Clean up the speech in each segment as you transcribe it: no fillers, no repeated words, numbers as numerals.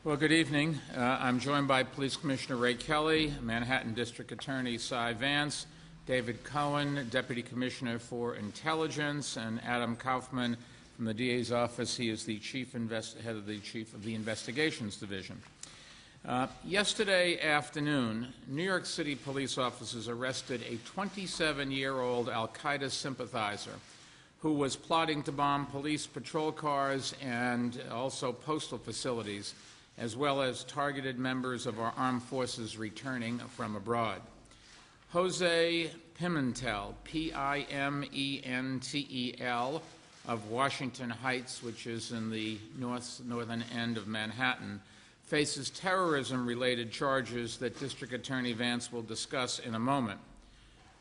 Well, good evening. I'm joined by Police Commissioner Ray Kelly, Manhattan District Attorney Cy Vance, David Cohen, Deputy Commissioner for Intelligence, and Adam Kaufman from the DA's office. He is the head of the Investigations Division. Yesterday afternoon, New York City police officers arrested a 27-year-old al-Qaeda sympathizer who was plotting to bomb police patrol cars and also postal facilities, as well as targeted members of our armed forces returning from abroad. Jose Pimentel, P-I-M-E-N-T-E-L, of Washington Heights, which is in the northern end of Manhattan, faces terrorism-related charges that District Attorney Vance will discuss in a moment.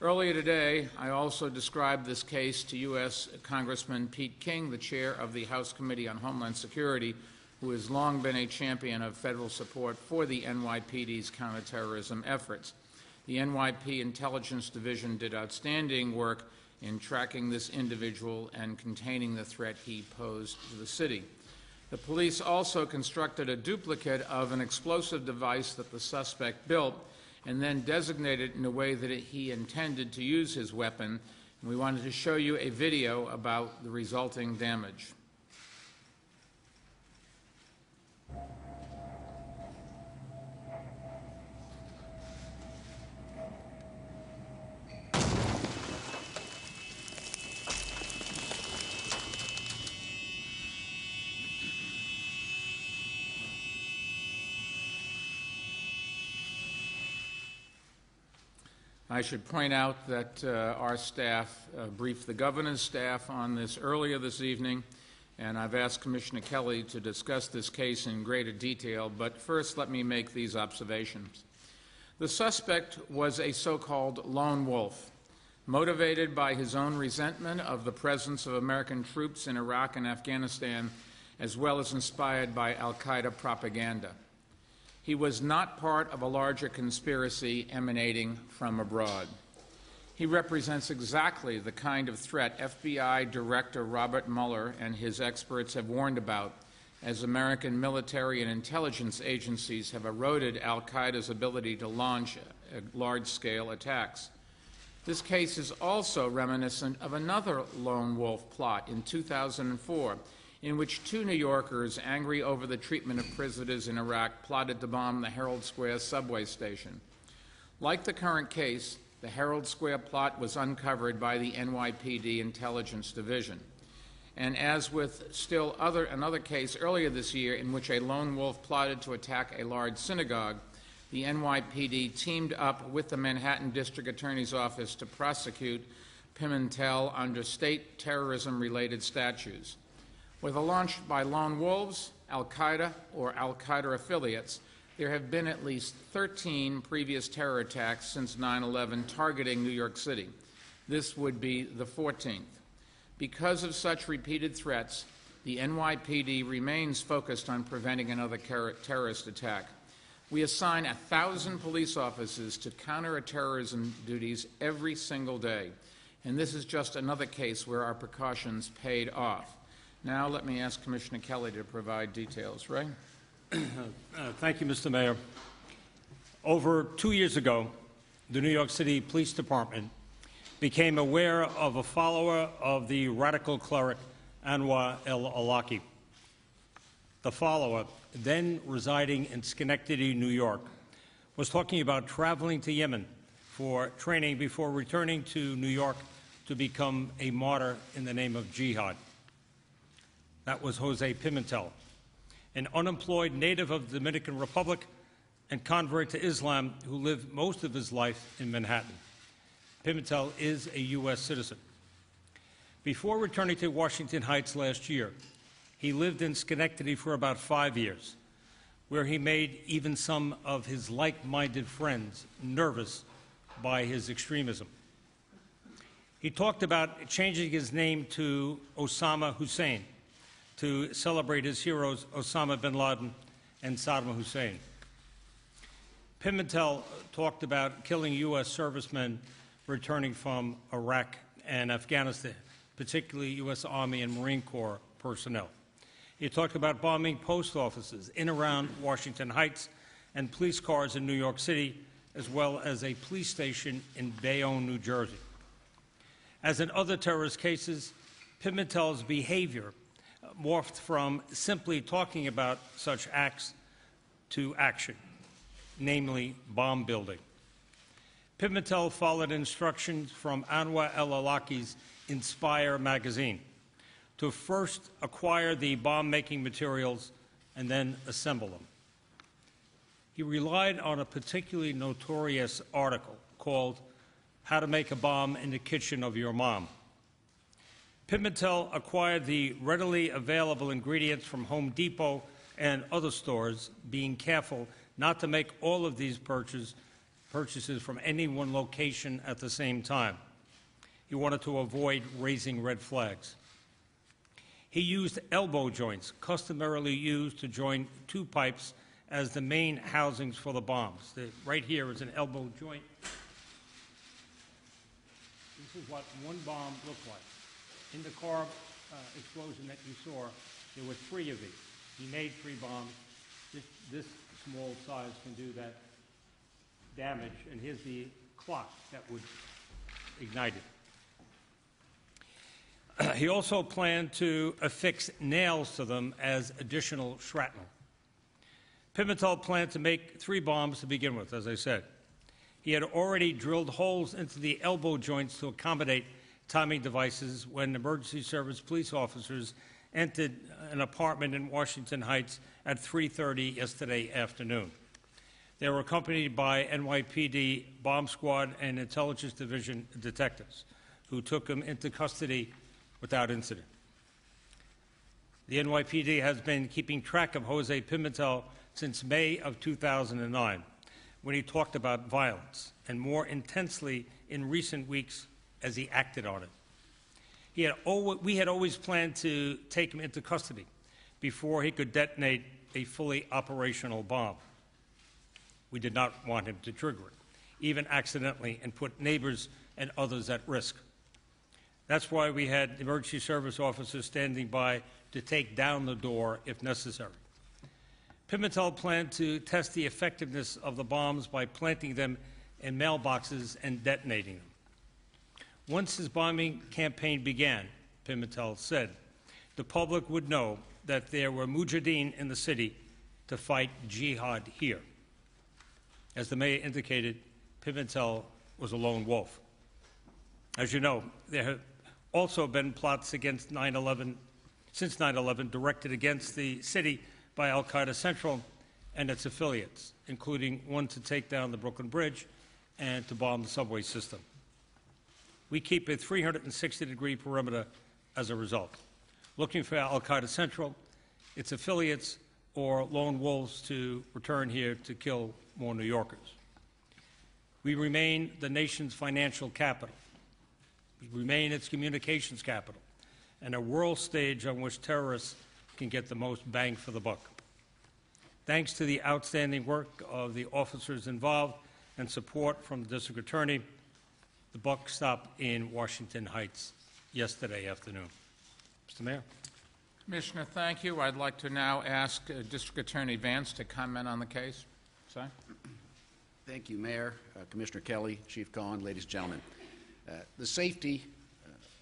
Earlier today, I also described this case to U.S. Congressman Pete King, the chair of the House Committee on Homeland Security, who has long been a champion of federal support for the NYPD's counterterrorism efforts. The NYP Intelligence Division did outstanding work in tracking this individual and containing the threat he posed to the city. The police also constructed a duplicate of an explosive device that the suspect built and then designated in a way that he intended to use his weapon. And we wanted to show you a video about the resulting damage. I should point out that our staff briefed the governor's staff on this earlier this evening, and I've asked Commissioner Kelly to discuss this case in greater detail, but first let me make these observations. The suspect was a so-called lone wolf, motivated by his own resentment of the presence of American troops in Iraq and Afghanistan, as well as inspired by al-Qaeda propaganda. He was not part of a larger conspiracy emanating from abroad. He represents exactly the kind of threat FBI Director Robert Mueller and his experts have warned about as American military and intelligence agencies have eroded al-Qaeda's ability to launch large-scale attacks. This case is also reminiscent of another lone wolf plot in 2004, in which two New Yorkers, angry over the treatment of prisoners in Iraq, plotted to bomb the Herald Square subway station. Like the current case, the Herald Square plot was uncovered by the NYPD Intelligence Division. And as with another case earlier this year in which a lone wolf plotted to attack a large synagogue, the NYPD teamed up with the Manhattan District Attorney's Office to prosecute Pimentel under state terrorism-related statutes. Whether launched by lone wolves, al-Qaeda, or al-Qaeda affiliates, there have been at least 13 previous terror attacks since 9/11 targeting New York City. This would be the 14th. Because of such repeated threats, the NYPD remains focused on preventing another terrorist attack. We assign 1,000 police officers to counter-terrorism duties every single day, and this is just another case where our precautions paid off. Now let me ask Commissioner Kelly to provide details. Ray? Thank you, Mr. Mayor. Over 2 years ago, the New York City Police Department became aware of a follower of the radical cleric Anwar el-Awlaki. The follower, then residing in Schenectady, New York, was talking about traveling to Yemen for training before returning to New York to become a martyr in the name of jihad. That was Jose Pimentel, an unemployed native of the Dominican Republic and convert to Islam who lived most of his life in Manhattan. Pimentel is a U.S. citizen. Before returning to Washington Heights last year, he lived in Schenectady for about 5 years, where he made even some of his like-minded friends nervous by his extremism. He talked about changing his name to Osama Hussein to celebrate his heroes Osama bin Laden and Saddam Hussein. Pimentel talked about killing U.S. servicemen returning from Iraq and Afghanistan, particularly U.S. Army and Marine Corps personnel. He talked about bombing post offices in around Washington Heights and police cars in New York City, as well as a police station in Bayonne, New Jersey. As in other terrorist cases, Pimentel's behavior morphed from simply talking about such acts to action, namely bomb building. Pimentel followed instructions from Anwar el-Awlaki's Inspire magazine to first acquire the bomb-making materials and then assemble them. He relied on a particularly notorious article called How to Make a Bomb in the Kitchen of Your Mom. Pimentel acquired the readily available ingredients from Home Depot and other stores, being careful not to make all of these purchases from any one location at the same time. He wanted to avoid raising red flags. He used elbow joints, customarily used to join two pipes, as the main housings for the bombs. Right here is an elbow joint. This is what one bomb looked like. In the car explosion that you saw, there were 3 of these. He made 3 bombs. This small size can do that damage, and here's the clock that would ignite it. He also planned to affix nails to them as additional shrapnel. Pimentel planned to make 3 bombs to begin with, as I said. He had already drilled holes into the elbow joints to accommodate timing devices when emergency service police officers entered an apartment in Washington Heights at 3:30 yesterday afternoon. They were accompanied by NYPD bomb squad and intelligence division detectives who took him into custody without incident. The NYPD has been keeping track of Jose Pimentel since May of 2009, when he talked about violence, and more intensely in recent weeks as he acted on it. We had always planned to take him into custody before he could detonate a fully operational bomb. We did not want him to trigger it, even accidentally, and put neighbors and others at risk. That's why we had emergency service officers standing by to take down the door if necessary. Pimentel planned to test the effectiveness of the bombs by planting them in mailboxes and detonating them. Once his bombing campaign began, Pimentel said, the public would know that there were mujahideen in the city to fight jihad here. As the mayor indicated, Pimentel was a lone wolf. As you know, there have also been plots against since 9/11 directed against the city by Al-Qaeda Central and its affiliates, including one to take down the Brooklyn Bridge and to bomb the subway system. We keep a 360-degree perimeter as a result, looking for Al-Qaeda Central, its affiliates, or lone wolves to return here to kill more New Yorkers. We remain the nation's financial capital. We remain its communications capital, and a world stage on which terrorists can get the most bang for the buck. Thanks to the outstanding work of the officers involved and support from the district attorney, the buck stopped in Washington Heights yesterday afternoon. Mr. Mayor. Commissioner, thank you. I'd like to now ask District Attorney Vance to comment on the case. Sir? Thank you, Mayor, Commissioner Kelly, Chief Cohen, ladies and gentlemen. The safety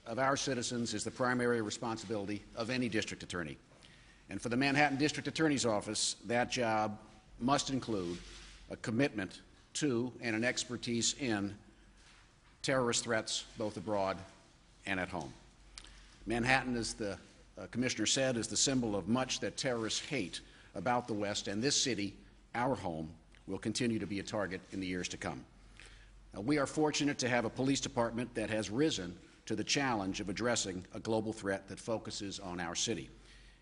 of our citizens is the primary responsibility of any district attorney. And for the Manhattan District Attorney's Office, that job must include a commitment to and an expertise in terrorist threats, both abroad and at home. Manhattan, as the Commissioner said, is the symbol of much that terrorists hate about the West, and this city, our home, will continue to be a target in the years to come. We are fortunate to have a police department that has risen to the challenge of addressing a global threat that focuses on our city.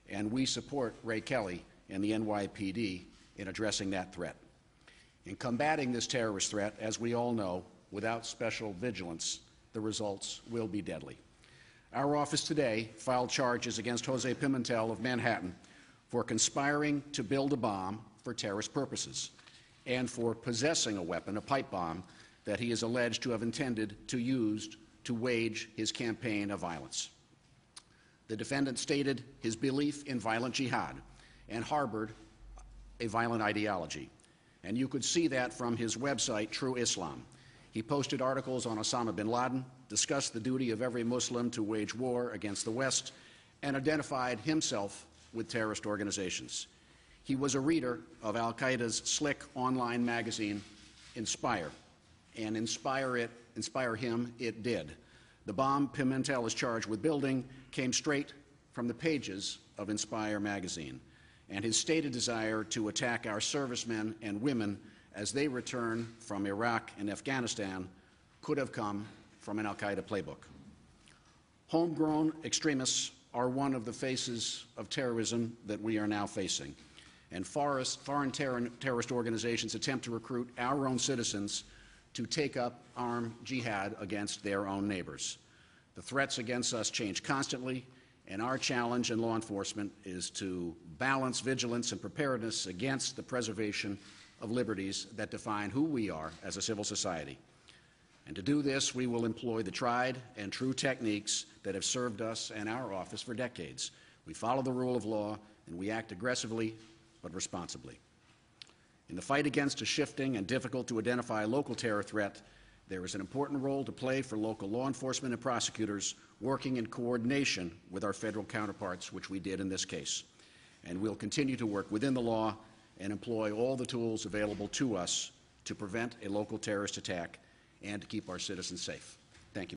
And we support Ray Kelly and the NYPD in addressing that threat. In combating this terrorist threat, as we all know, without special vigilance, the results will be deadly. Our office today filed charges against Jose Pimentel of Manhattan for conspiring to build a bomb for terrorist purposes and for possessing a weapon, a pipe bomb, that he is alleged to have intended to use to wage his campaign of violence. The defendant stated his belief in violent jihad and harbored a violent ideology. And you could see that from his website, True Islam. He posted articles on Osama bin Laden, discussed the duty of every Muslim to wage war against the West, and identified himself with terrorist organizations. He was a reader of al-Qaeda's slick online magazine, Inspire, and inspire him it did. The bomb Pimentel is charged with building came straight from the pages of Inspire magazine, and his stated desire to attack our servicemen and women as they return from Iraq and Afghanistan could have come from an al-Qaeda playbook. Homegrown extremists are one of the faces of terrorism that we are now facing, and foreign terrorist organizations attempt to recruit our own citizens to take up armed jihad against their own neighbors. The threats against us change constantly, and our challenge in law enforcement is to balance vigilance and preparedness against the preservation of liberties that define who we are as a civil society. And to do this, we will employ the tried and true techniques that have served us and our office for decades. We follow the rule of law, and we act aggressively but responsibly. In the fight against a shifting and difficult to identify local terror threat, there is an important role to play for local law enforcement and prosecutors working in coordination with our federal counterparts, which we did in this case. And we'll continue to work within the law and employ all the tools available to us to prevent a local terrorist attack and to keep our citizens safe.